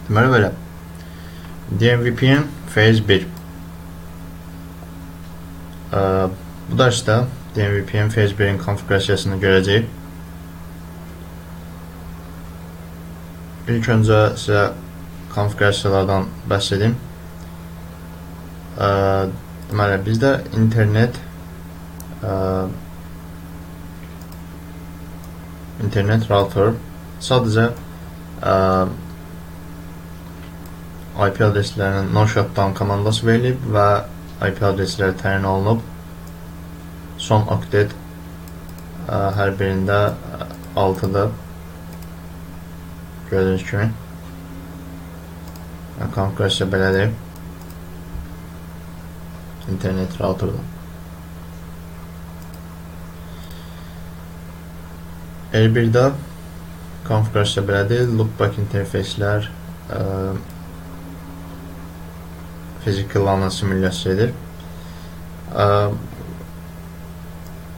Deməli belə. DMVPN phase 1. Bu dərsdə DMVPN phase 1-in konfigurasiyasını görəcəyik. İlk öncə sizə konfigurasiyalardan bəhs edeyim. Deməli, bizdə internet router sadəcə IP adreslərinin no shutdown komandası verilib və IP adresləri təyin olunub. Son oktet hər birində 6-dır. Gördüyünüz kimi. Konfigurasiya belədir. İnternet router'da. L1'də konfigurasiya belədir. Loopback interfeyslər fiziki LAN-a simulyasiya edir.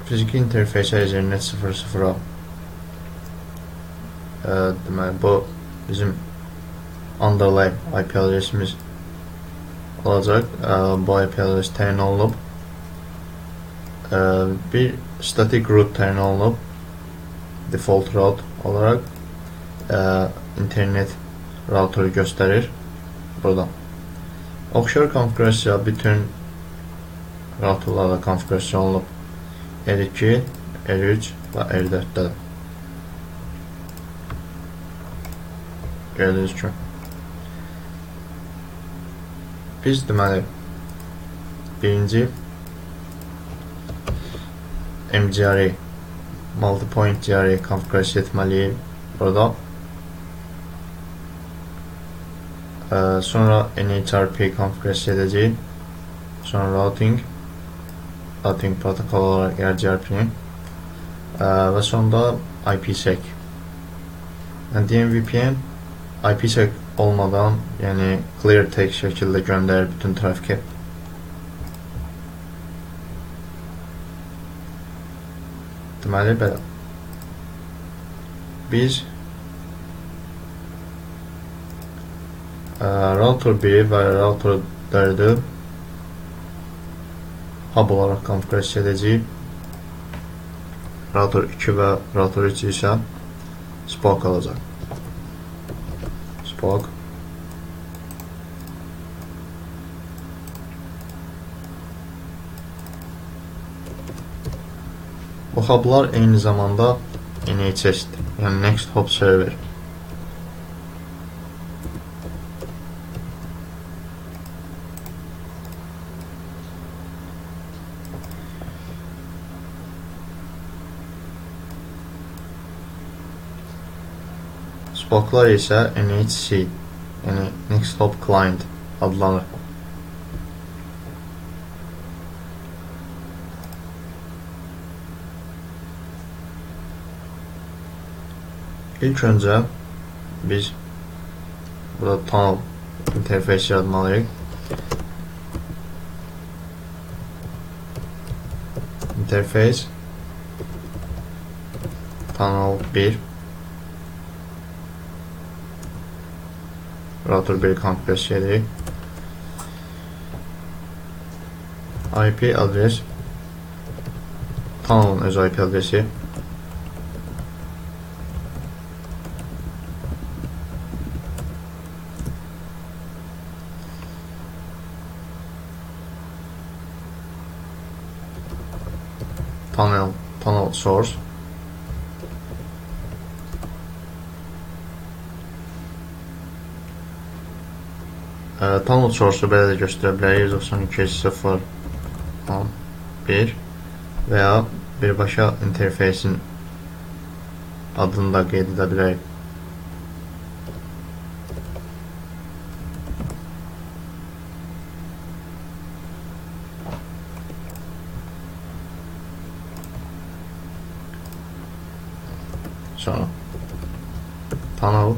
Fiziki interfeysə Ethernet 0.0'a deməli, bu bizim underlay IP adresimiz olacaq. Bu IP adres təyin olunub. Bir static root təyin olunub. Default route olarak internet router'ı gösterir burada. Oxşar konfigurasiya bütün router'larla konfigurasiya olunub. R2, R3 və R4'də. Gördüyünüz kimi. Biz deməli birinci MGRE multi-point GRE konfigurasiya etməliyik burada. Sonra NHRP konfigurasiya edəcəyik. Sonra routing protokol olarak RGRP'nin ve sonunda IPsec. Yani DMVPN IPsec olmadan, yani clear text şekilde gönderir bütün trafiki. Deməli belə. Biz router 1 və router 4'ü hub olarak konfigurasiya edəcəyik. Router 2 və router 3 isə spoke alacaq. Spoke. Bu hublar eyni zamanda NHS'dir. Yani Next Hop Server. Spoke'lar ise NHC, yani Next Hop Client adlanır. İlk öncə biz burada tunnel interfeysi yaratmalıyıq. Interface tunnel 1 router 1 konfigurasiya edirik. IP adres tunnel'ın öz IP adresi. Tunnel source. Tunnel source'u belə də göstərə bilərik. 192.0.1 veya birbaşa interfeysin adını da qeyd edə bilərik. Sonra tunnel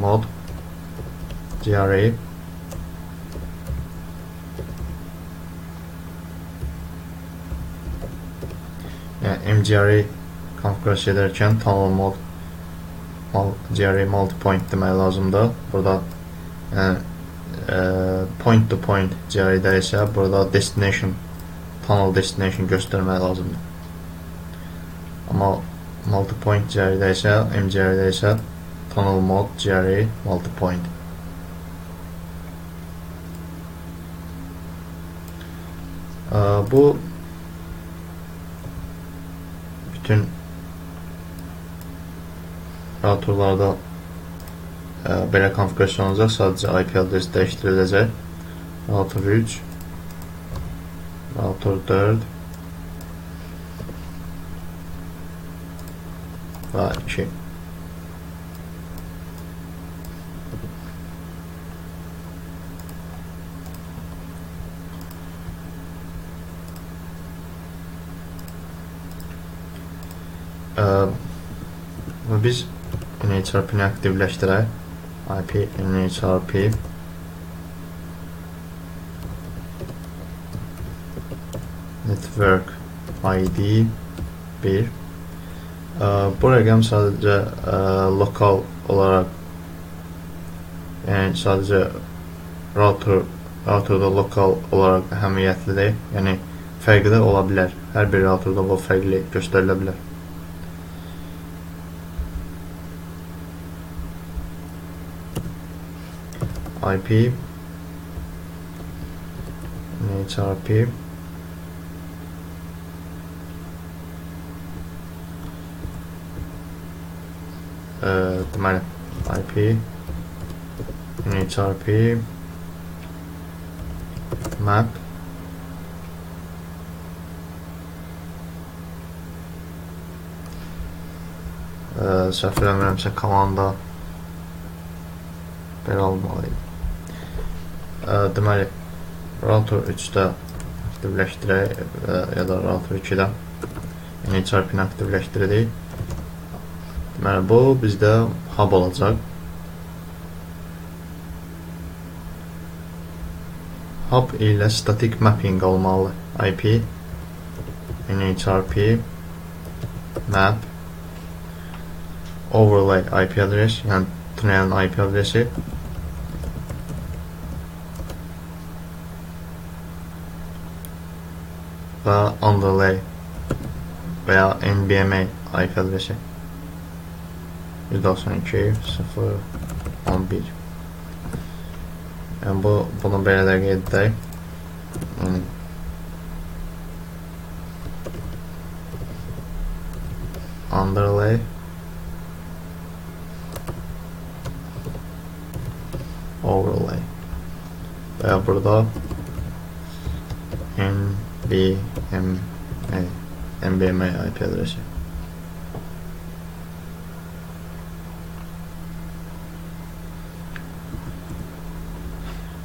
mode GRE yəni MGR-i konfigurasiya edərkən tunnel mode GRE multi-point demək lazımdır. Burada point to point GRE-də isə burada destination, tunnel destination göstərmək lazımdır. Amma multi-point GRE-də isə, MGR-də isə tunnel mode GRE multi-point. Bu bütün routerlarda belə konfigurasiya olacaq. Sadəcə IP adresi dəyişdiriləcək. Router 3, router 4 və 2. Və biz NHRP-ni aktivləşdirək. IP NHRP Network ID 1. Bu rəqəm sadəcə lokal olaraq, yəni sadəcə routerda lokal olaraq əhəmiyyətlidir. Yəni fərqi də ola bilər. Hər bir routerda bu fərqli göstərilə bilər. IP NHRP deməli IP NHRP map səhv eləmirəmsə komanda belə olmalıydı. Deməli, router 3-də aktivləşdirək ya da router 2-də NHRP-ni aktivləşdiririk. Deməli, bu bizdə hub olacaq. Hub ilə static mapping olmalı. IP NHRP map overlay IP adres, yəni tunelin IP adresi və underlay və ya NBMA IP adresi 192.0.11. Yəni bunu belə də qeyd edək. Underlay overlay və ya burada NBMA IP adresi.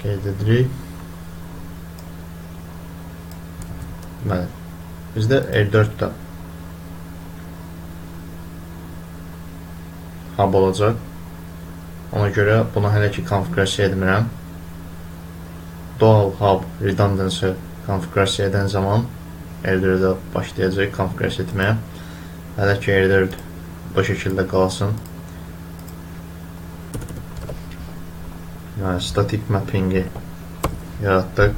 Qeyd edirik. Bəli. Bizdə R4-də hub olacaq. Ona görə bunu hələ ki konfigurasiya etmirəm. Dual hub redundancy konfigurasiya edən zaman R4-də başlayacaq konfigurasiya etməyə. Hələ ki R4 bu şəkildə qalsın. Yəni static mappingi yaratdıq.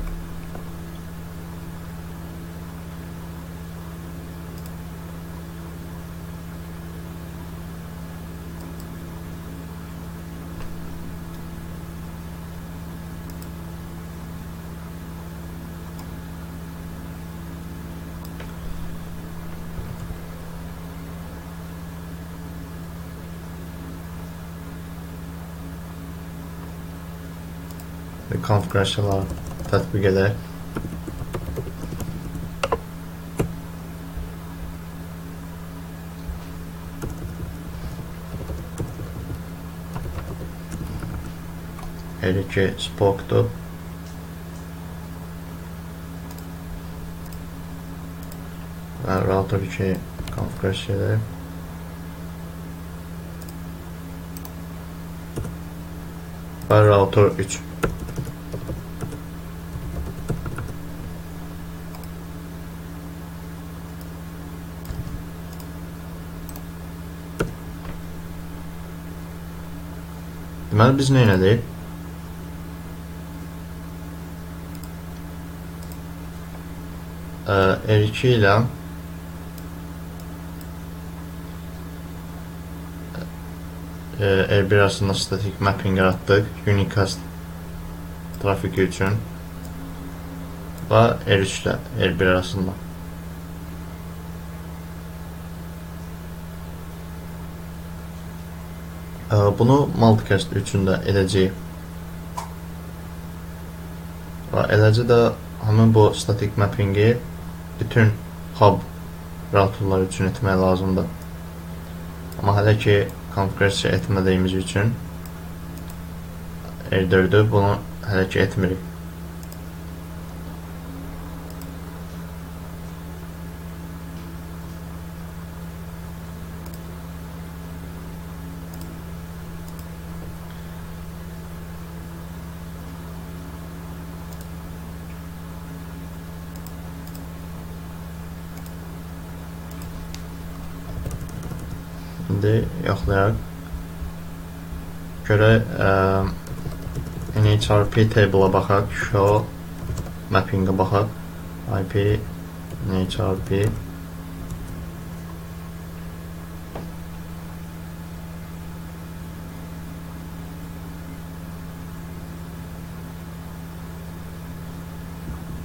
Konfigurasiyalar tətbiq edək. Hər iki spokdur. Və router 2 konfigurasiya edək. Və router 3. Deməli biz nə elədik? R2 ilə R1 arasında statik mapping yaratdıq unicast trafiki üçün və R3 ilə R1 arasında. Bunu multicast üçün də edəcəyik. Və eləcə də həmin bu statik mappingi bütün hub routerlar üçün etmək lazımdır. Amma hələ ki konfigurasiya etmədiyimiz üçün R4'ü bunu hələ ki etmirik. İndi yoxlayaq. Görək NHRP table-a baxaq, show mapping-a baxaq. IP NHRP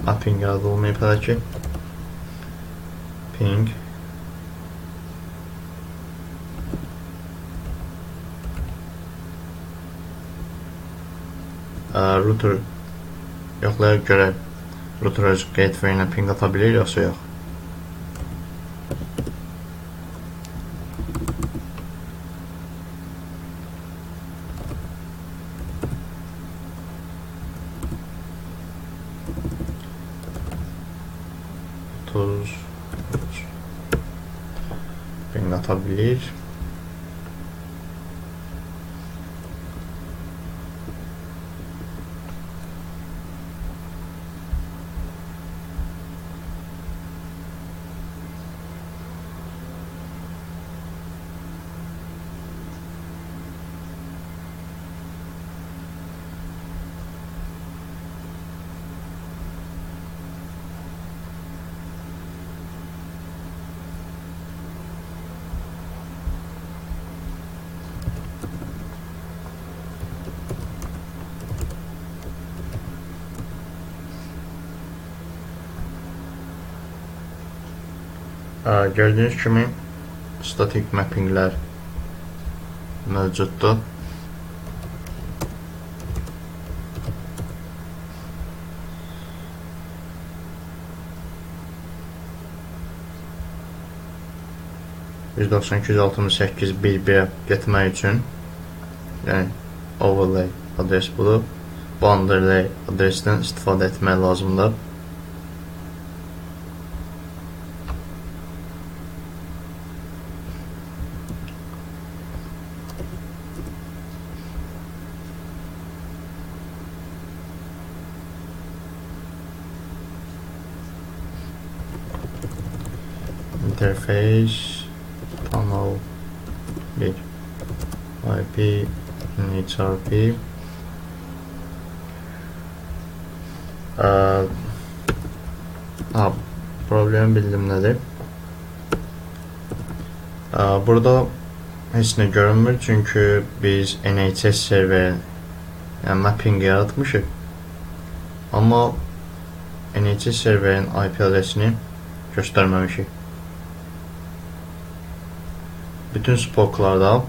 mapping yaradılmayıb hələ ki. Ping router yoxlayaq görək router öz gateway-nə ping ata bilir yoxsa yox. Ping ata bilir. Gördüyünüz kimi statik mappinglər mövcuddur. %92.168.1.1'ə getmək üçün, yəni overlay adres budur. Bu underlay adresdən istifadə etmək lazımdır. Interface panel 1 IP NHRP problemi bildim nədir? Burada heç nə görünmür çünki biz NHS server yəni mapping yaratmışıq. Amma NHS serverin IP adresini göstərməmişik. Bütün spoklarda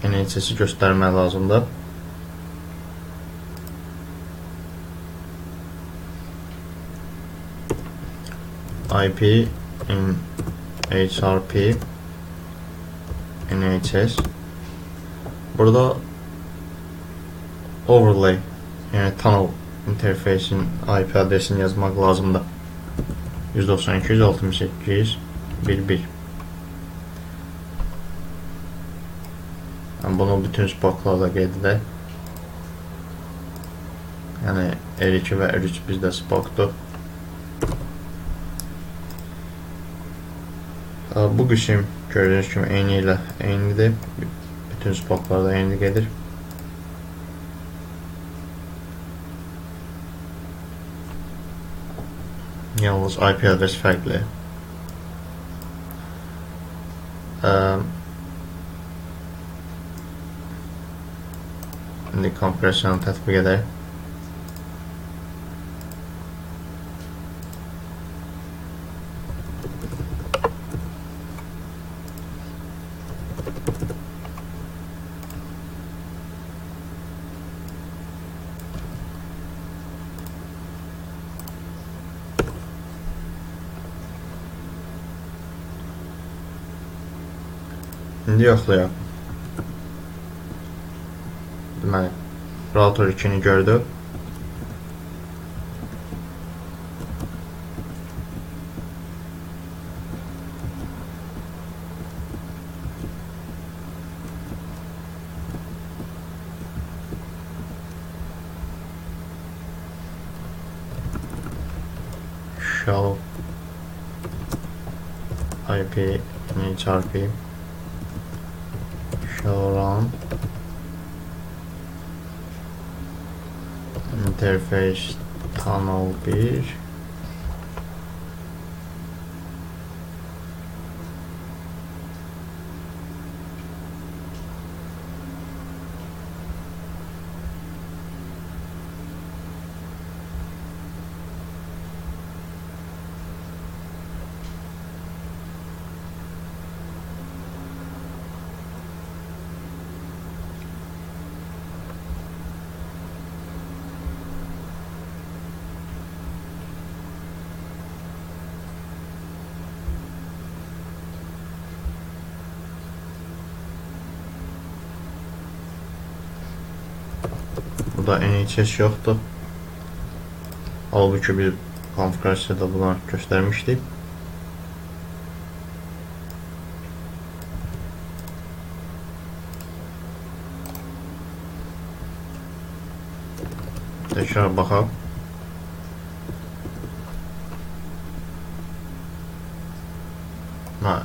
NHS-i göstərmək lazımdır. IP NHRP NHS. Burada overlay yəni tunnel interface'in IP adresini yazmaq lazımdır. 192.168.1.1. Bunu bütün spoklarda qeyd edək. Yəni R2 və R3 bizdə spokdur. Bu qism gördüyünüz kimi eyni ilə eynidir. Bütün spoklarda eyni gedir. Yalnız IP adres fərqli. İndi konfigurasiyonu tətbiq edək. İndi yoxlayaq. Deməli, router 2-ni gördük. Show IP NHRP show run interface tunnel 1 Burada NHS yoxdur. Halbuki bir konfigurasiyada bunu göstərmişdik. Təkrar baxaq.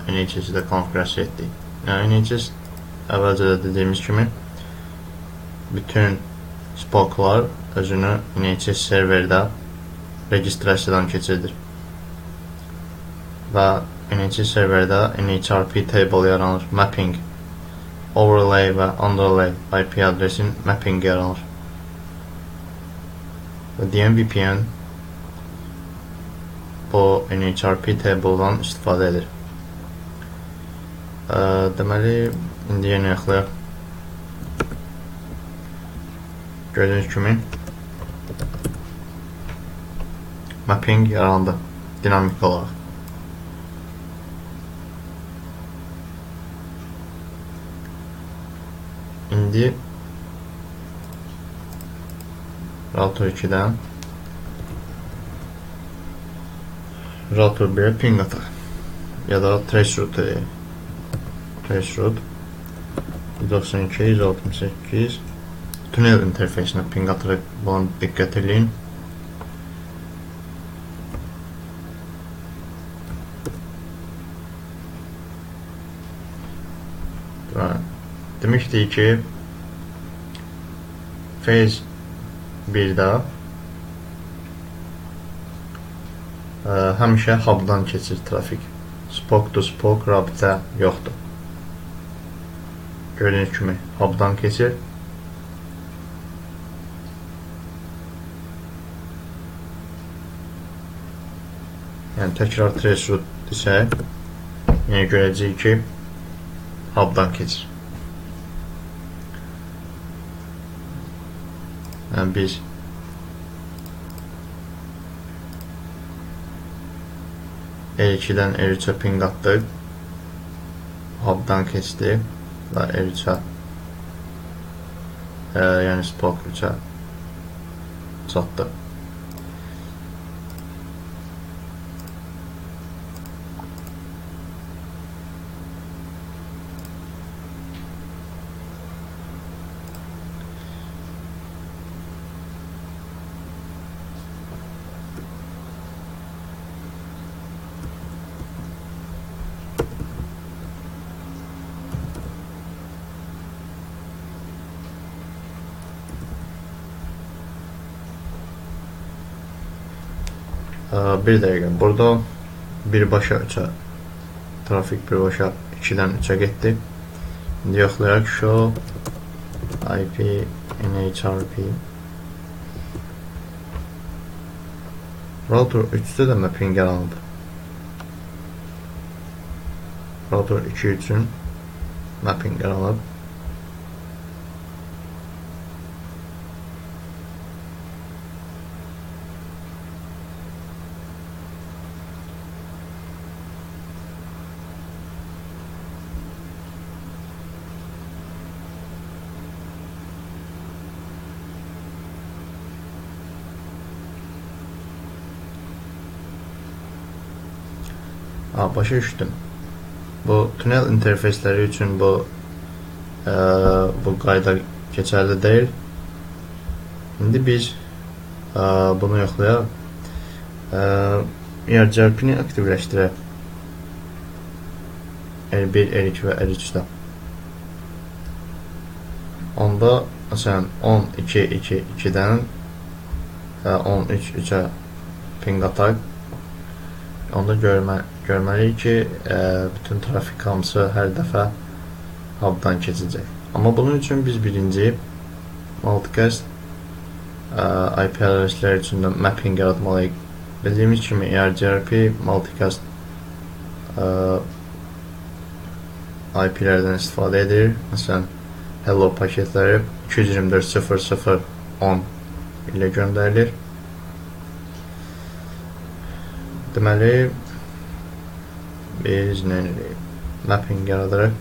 NHS-i də konfigurasiya etdik. Yəni NHS əvvəlcə də dediyimiz kimi bütün spoklar özünü NHS serverdə registrasiyadan keçirdir. Və NHS serverdə NHRP table yaranır, mapping, overlay və underlay IP adresin mapping yaranır. Və DMVPN bu NHRP table'dan istifadə edir. Deməli, indi yenə yaxlayaq. Gördüyünüz kimi mapping yarandı dinamik olaraq. İndi router 2-dən router 1'ə ping ataq ya da traceroute deyək. Traceroute 192.168 tunel interfeysinə ping atırıq. Buna diqqət edin. Demişdik ki phase 1'də həmişə hub'dan keçir trafik. Spoke to spoke rabitə yoxdur. Gördüyünüz kimi hub'dan keçir. Yəni təkrar traceroute desək, yəni görəcəyik ki hub'dan keçir. Yəni biz R2'dən R3'ə ping atdıq, hub'dan keçdi və R3'ə yəni spoke 3'ə çatdı. Bir dəqiqə. Burada birbaşa 3-ə trafik birbaşa 2-dən 3-ə getdi. İndi yoxlayaq show IP NHRP. Router 3-də də mapping alınıb. Router 2 üçün mapping alınıb. Başa düşdüm. Bu tunel interfeysləri üçün bu qayda keçərli deyil. İndi biz bunu yoxlayaq. ERGRP-ni aktivləşdirək. R1, R2 və R3-də. Onda məsələn 10.2.2.2-dən 13.3-ə ping ataq. Onda görməliyik ki, bütün trafik hamısı hər dəfə hub'dan keçəcək. Amma bunun üçün biz birinci multicast IP adreslər üçün də mapping yaratmalıyıq. Bildiyimiz kimi ERGRP multicast IP-lərdən istifadə edir. Məsələn, hello paketləri 224.0.0.10 ilə göndərilir. Deməli, biz mapping yaradırıq.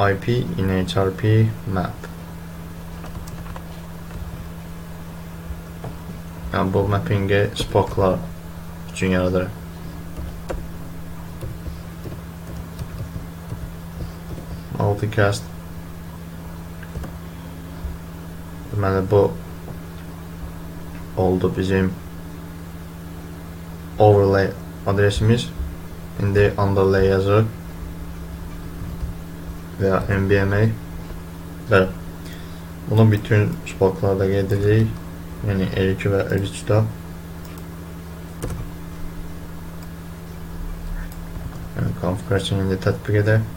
IP NHRP map. Yəni bu mappingi spoklar üçün yaradırıq. Multicast. Deməli bu oldu bizim overlay adresimiz. İndi underlay yazırıq veya MBMA və bunu bütün spoklarda qeyd edirik. Yəni R2 və R3-də. Yəni konfigurasiyonu indi tətbiq edək.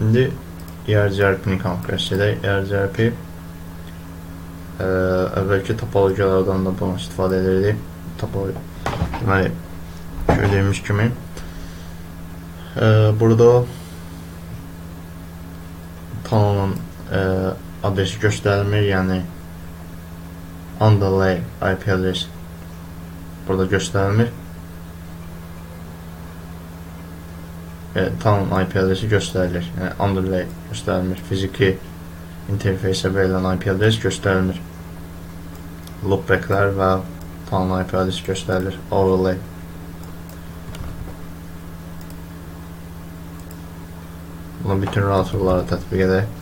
İndi ERGRP-ni konfigurasiya edək. ERGRP əvvəlki topologiyalardan da bunu istifadə edirdik. Deməli, gördüyümüz kimi burada tunnelin adresi göstərilmir, yəni underlay IP adres burada göstərilmir. Tunnelin IP adresi göstərilir, yəni underlay göstərilmir. Fiziki interfeysə verilən IP adres göstərilmir. Loopbacklər və tunnelin IP adresi göstərilir. Overlay. Bunu bütün routerlara tətbiq edək.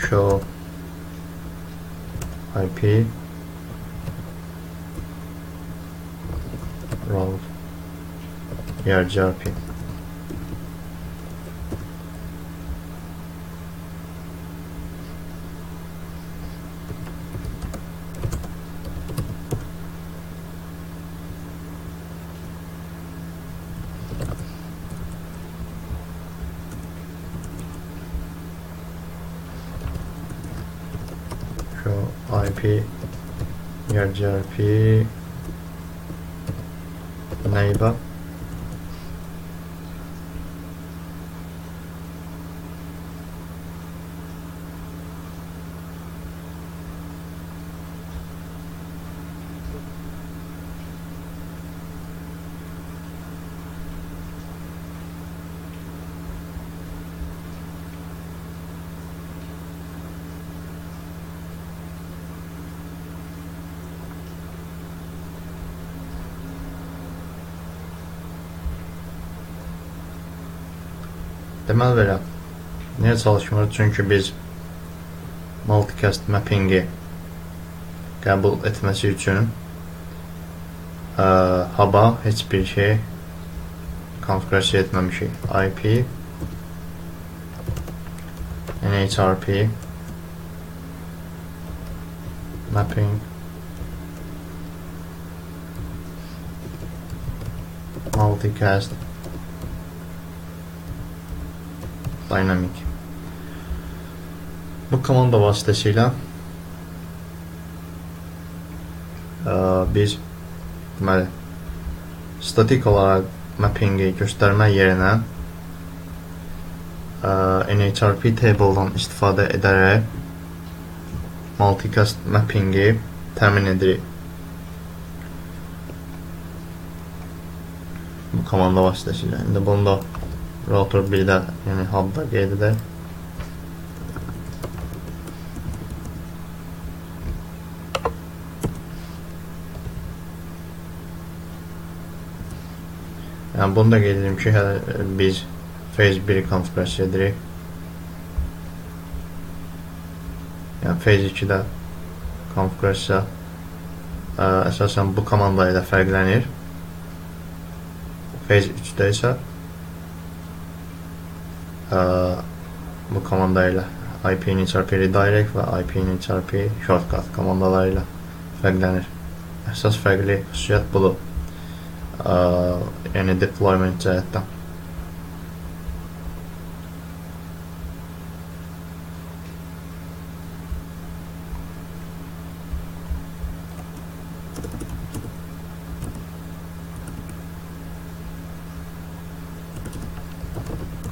Show IP route ERGRP. IP ERGRP neighbor deməli belə. Niyə çalışmır? Çünki biz multicast mappingi qəbul etməsi üçün hub'a heç bir şey konfigurasiya etməmişik. IP NHRP mapping multicast dynamic. Bu komanda vasitəsilə biz deməli statik olaraq mappingi göstərmə yerinə NHRP table'dan istifadə edərək multicast mappingi təmin edirik. Bu komanda vasitəsilə. İndi bunu da router 1-də, yəni hub'da qeyd edək. Yəni bunu da qeyd edim ki, biz phase 1-i konfigurasiya edirik. Yəni phase 2-də konfigurasiya əsasən bu komanda ilə fərqlənir. Phase 3-də isə bu komanda ilə IP NHRP redirect və IP NHRP shortcut komandaları ilə fərqlənir. Əsas fərqli xüsusiyyət budur. Yəni deployment cəhətdən.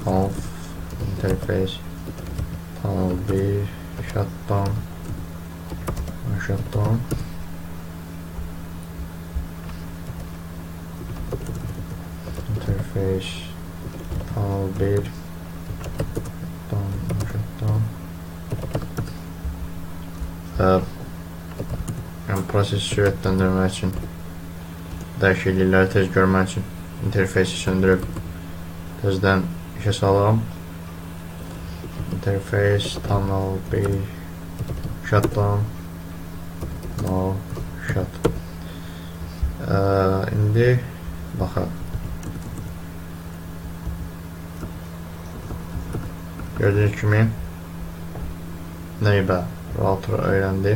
Conf interface tunnel 1 shutdown interface tunnel 1 shutdown yəni proses sürətləndirmək üçün dəyişiklikləri tez görmək üçün interfeysi söndürüb təzədən işə salıram. Interface tunnel 1 shutdown no shut. İndi baxaq. Gördüyünüz kimi neighbor router öyrəndi.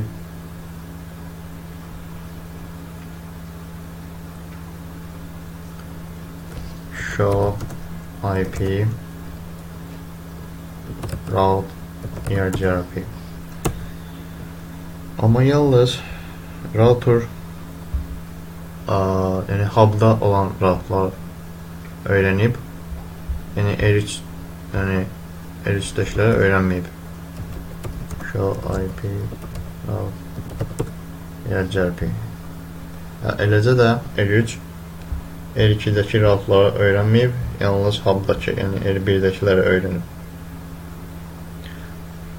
Show IP route ERGRP. Amma yalnız router yəni hub'da olan routerlar öyrənib, yəni R3'dəkiləri öyrənməyib. Show IP route ERGRP. Eləcə də R3 R2'dəki routerları öyrənməyib, yalnız hub'dakı, yəni R1'dəkiləri öyrənib.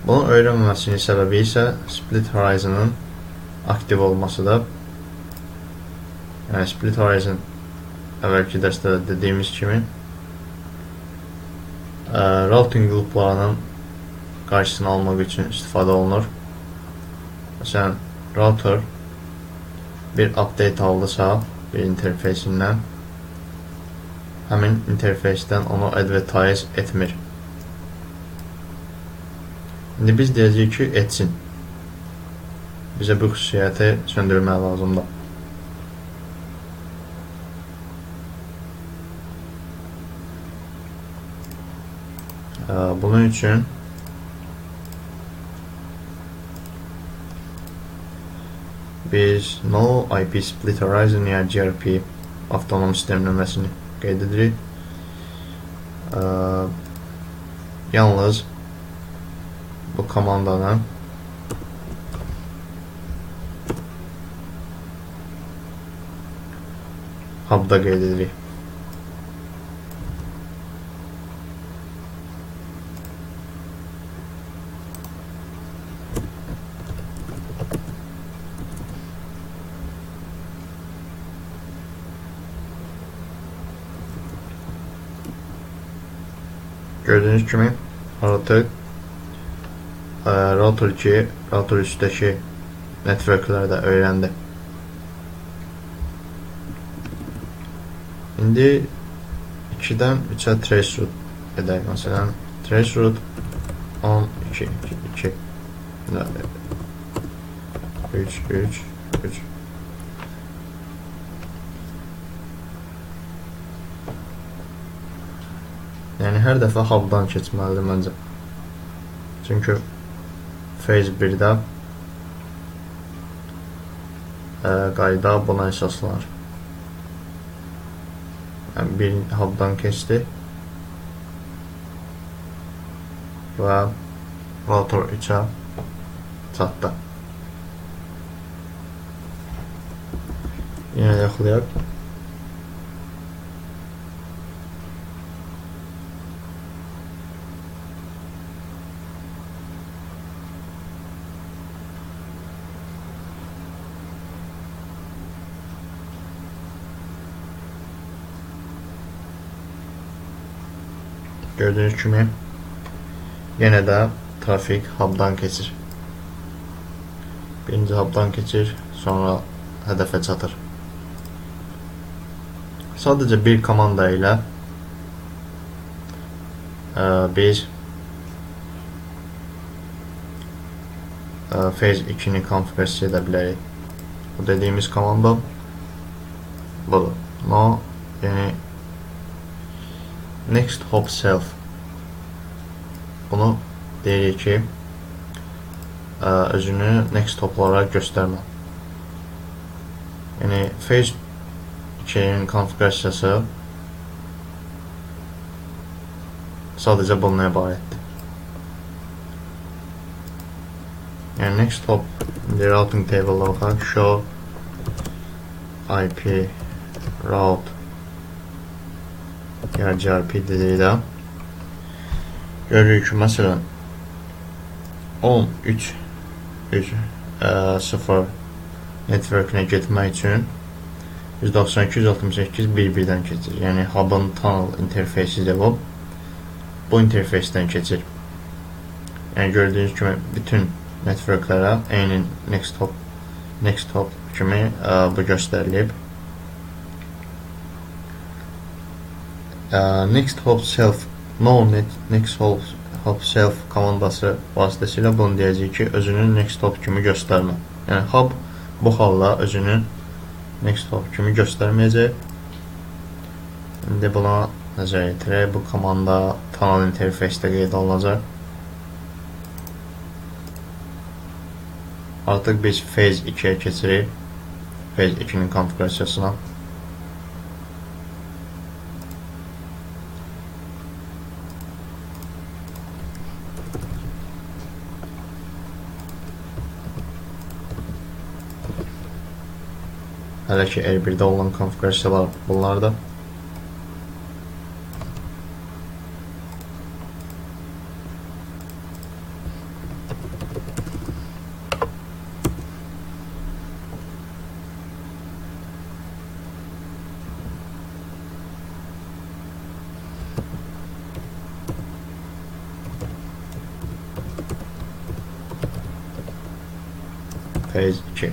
Bunun öyrənməməsinin səbəbi isə split horizon'ın aktiv olmasıdır. Yəni split horizon əvvəlki dərsdə dediyimiz kimi routing looplarının qarşısını almaq üçün istifadə olunur. Məsələn, router bir update aldısa bir interfeysindən, həmin interfeysdən onu advertise etmir. İndi biz deyəcəyik ki, etsin. Bizə bu xüsusiyyəti söndürmək lazımdır. Bunun üçün biz no IP split horizon ya GRP avtonom sistem nömrəsini qeyd edirik. Yalnız bu komandanın hub'da qeyd edirik. Gördüğünüz kimi artıq router 2, router 3-dəki networklərdə öyrəndi. İndi 2-dən 3-ə trace route edək. Məsələn, trace route 12, 2, 3, 3, 3. Yəni hər dəfə hub'dan keçməlidir məncə. Çünki phase 1-də qayda buna əsaslanır. Yəni bir hub'dan keçdi və router 3-ə çatdı. Yenə yoxlayaq. Gördüğünüz kimi yenə də trafik hub'dan keçir. Birinci hub'dan keçir, sonra hədəfə çatır. Sadəcə bir komanda ilə biz phase 2-ni konfigurasiya edə bilərik. Bu dediyimiz komanda budur. No, yəni next hop self. Bunu deyirik ki, özünü next hoplara göstərmə. Yəni phase 2-nin konfigurasiyası sadəcə bundan ibarətdir. Yəni next hop routing table-da baxaq, show IP route ya GRP dedikdə görürük ki, məsələn 13.0 network'ünə getmək üçün 192.168.1.1-dən keçir. Yəni hub'ın tunnel interfeysi bu interfeysdən keçir. Yəni gördüyünüz kimi bütün network'lərə eyni next hop kimi bu göstərilib. Next hop self next hop self komandası vasitəsilə bunu deyəcək ki, özünü next hop kimi göstərmə. Yəni hub bu halda özünü next hop kimi göstərməyəcək. İndi buna nəzər yetirək. Bu komanda tunnel interfeysdə qeyd olunacaq. Artıq biz phase 2-yə keçirik. Phase 2-nin konfigurasiyasına. Hələ ki R1-də olan konfigurasiyalar bunlardır. Phase 2.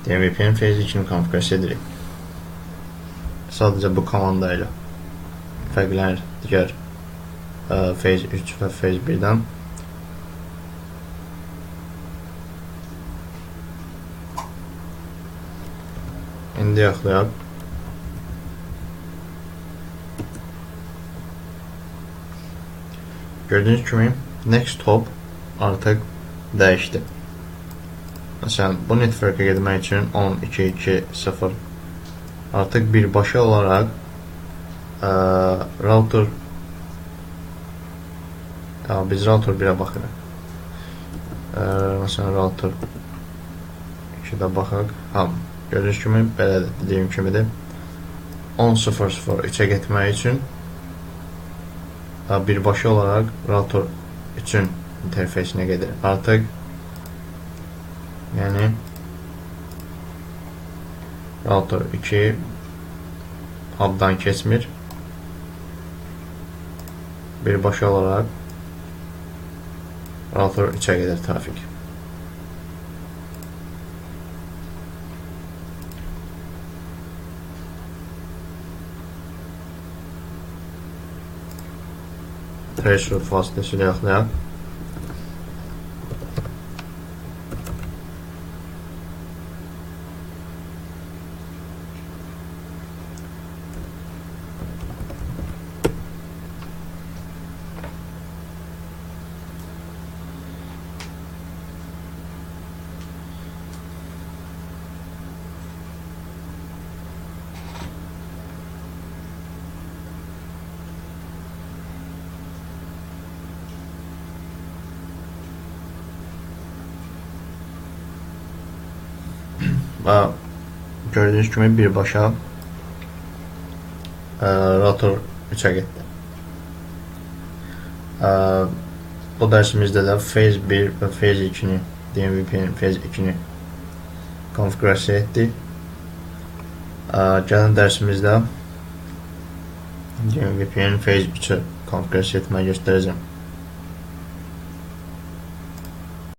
DMVPN phase 2-ni konfigurasiya edirik. Sadəcə bu komanda ilə fərqlənir digər phase 3 və phase 1-dən. İndi yoxlayaq. Gördüyünüz kimi next hop artıq dəyişdi. Məsələn, bu network'e getmək üçün 10.2.2.0 artıq birbaşa olaraq router biz router 1'ə baxırıq. Məsələn, router 2'də baxaq. Gördüyünüz kimi, belə dediyim kimidir. 10.0.0.3'ə getmək üçün birbaşa olaraq router 3'ün interfeysinə gedir. Artıq yəni router 2 hub'dan keçmir. Birbaşa olaraq router 3'ə gedir trafik. Traceroute vasitəsilə yaxlayaq. Gördüyünüz kimi birbaşa router 3'ə getdi. Bu dərsimizdə də phase 1 və phase 2'ni DMVPN phase 2'ni konfigurasiya etdik. Gələn dərsimizdə DMVPN phase 3'ü konfigurasiya etməyi göstərəcəm.